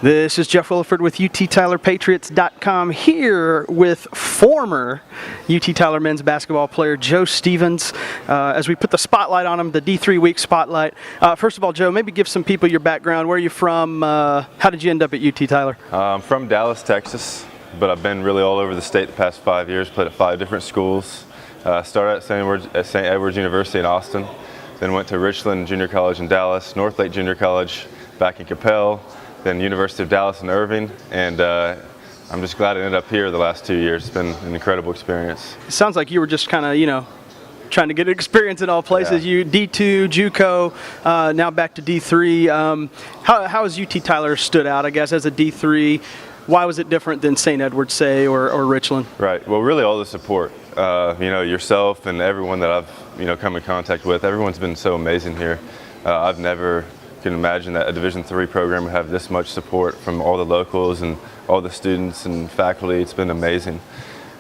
This is Jeff Williford with UTTylerPatriots.com here with former UT Tyler men's basketball player Joe Stevens as we put the spotlight on him, the D3 week spotlight. First of all, Joe, maybe give some people your background. Where are you from? How did you end up at UT Tyler? I'm from Dallas, Texas, but I've been really all over the state the past 5 years, played at 5 different schools. Started at St. Edward's University in Austin, then went to Richland Junior College in Dallas, Northlake Junior College back in Capel, then University of Dallas in Irving, and I'm just glad I ended up here the last 2 years. It's been an incredible experience. It sounds like you were just kind of, trying to get experience in all places. Yeah. You D2, JUCO, now back to D3. How has UT Tyler stood out, I guess, as a D3? Why was it different than St. Edward's, say, or Richland? Right. Well, really all the support. Yourself and everyone that I've come in contact with. Everyone's been so amazing here. I've never can imagine that a Division III program would have this much support from all the locals and all the students and faculty. It's been amazing.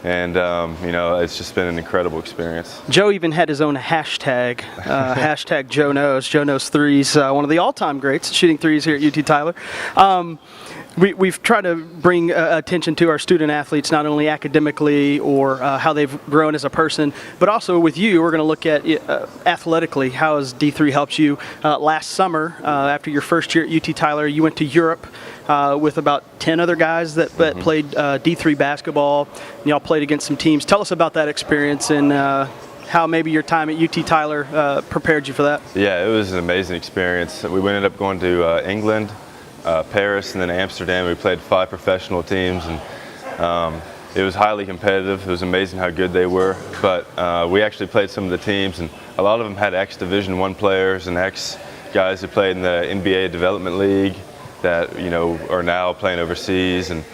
And, it's just been an incredible experience. Joe even had his own hashtag, hashtag Joe Knows. Joe Knows threes, one of the all-time greats shooting threes here at UT Tyler. We've tried to bring attention to our student athletes, not only academically or how they've grown as a person, but also with you. We're going to look at athletically. How has D3 helped you? Last summer, after your first year at UT Tyler, you went to Europe with about 10 other guys that played D3 basketball. And y'all played against some teams. Tell us about that experience and how maybe your time at UT Tyler prepared you for that. Yeah, it was an amazing experience. We ended up going to England, Paris, and then Amsterdam. We played 5 professional teams, and it was highly competitive. It was amazing how good they were, but we actually played some of the teams, and a lot of them had ex-Division I players and ex-guys who played in the NBA Development League that are now playing overseas, and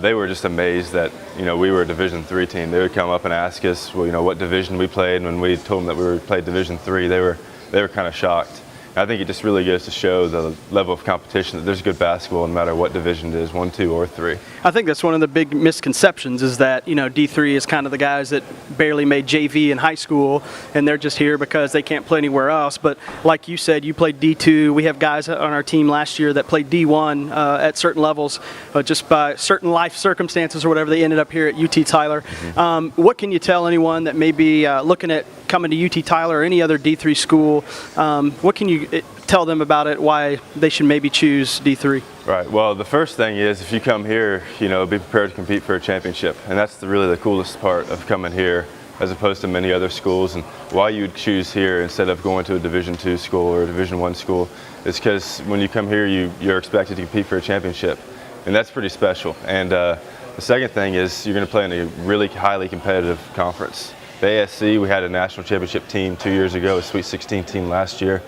they were just amazed that we were a Division III team. They would come up and ask us, what division we played, and when we told them that we played Division III, they were kind of shocked. I think it just really goes to show the level of competition that there's good basketball no matter what division it is, 1, 2, or 3. I think that's one of the big misconceptions is that, D3 is kind of the guys that barely made JV in high school and they're just here because they can't play anywhere else. But like you said, you played D2. We have guys on our team last year that played D1 at certain levels, just by certain life circumstances or whatever, they ended up here at UT Tyler. Mm-hmm. What can you tell anyone that may be looking at coming to UT Tyler or any other D3 school? What can you tell them about it, why they should maybe choose D3? Right. Well, the first thing is if you come here, be prepared to compete for a championship. And that's really the coolest part of coming here as opposed to many other schools. And why you'd choose here instead of going to a Division II school or a Division I school is because when you come here, you're expected to compete for a championship. And that's pretty special. And the second thing is you're going to play in a really highly competitive conference. The ASC, we had a national championship team 2 years ago, a Sweet 16 team last year,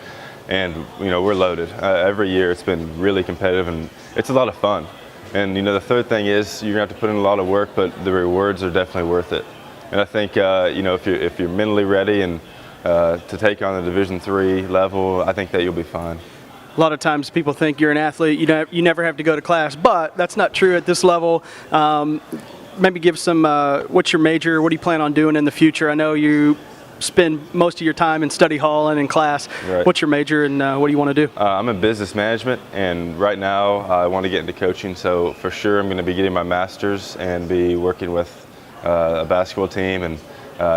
and we're loaded. Every year it's been really competitive and it's a lot of fun. And the third thing is you're gonna have to put in a lot of work, but the rewards are definitely worth it. And I think if you're mentally ready and to take on the Division III level, I think that you'll be fine. A lot of times people think you're an athlete, you never have to go to class, but that's not true at this level. Maybe give some, what's your major, what do you plan on doing in the future? I know you spend most of your time in study hall and in class. Right. What's your major and what do you want to do? I'm in business management, and right now I want to get into coaching, so for sure I'm going to be getting my master's and be working with a basketball team and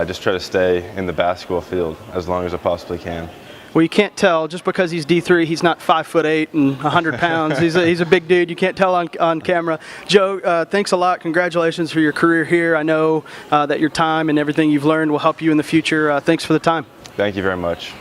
just try to stay in the basketball field as long as I possibly can. Well, you can't tell just because he's D3. He's not 5'8" and 100 pounds. He's a big dude. You can't tell on camera. Joe, thanks a lot. Congratulations for your career here. I know that your time and everything you've learned will help you in the future. Thanks for the time. Thank you very much.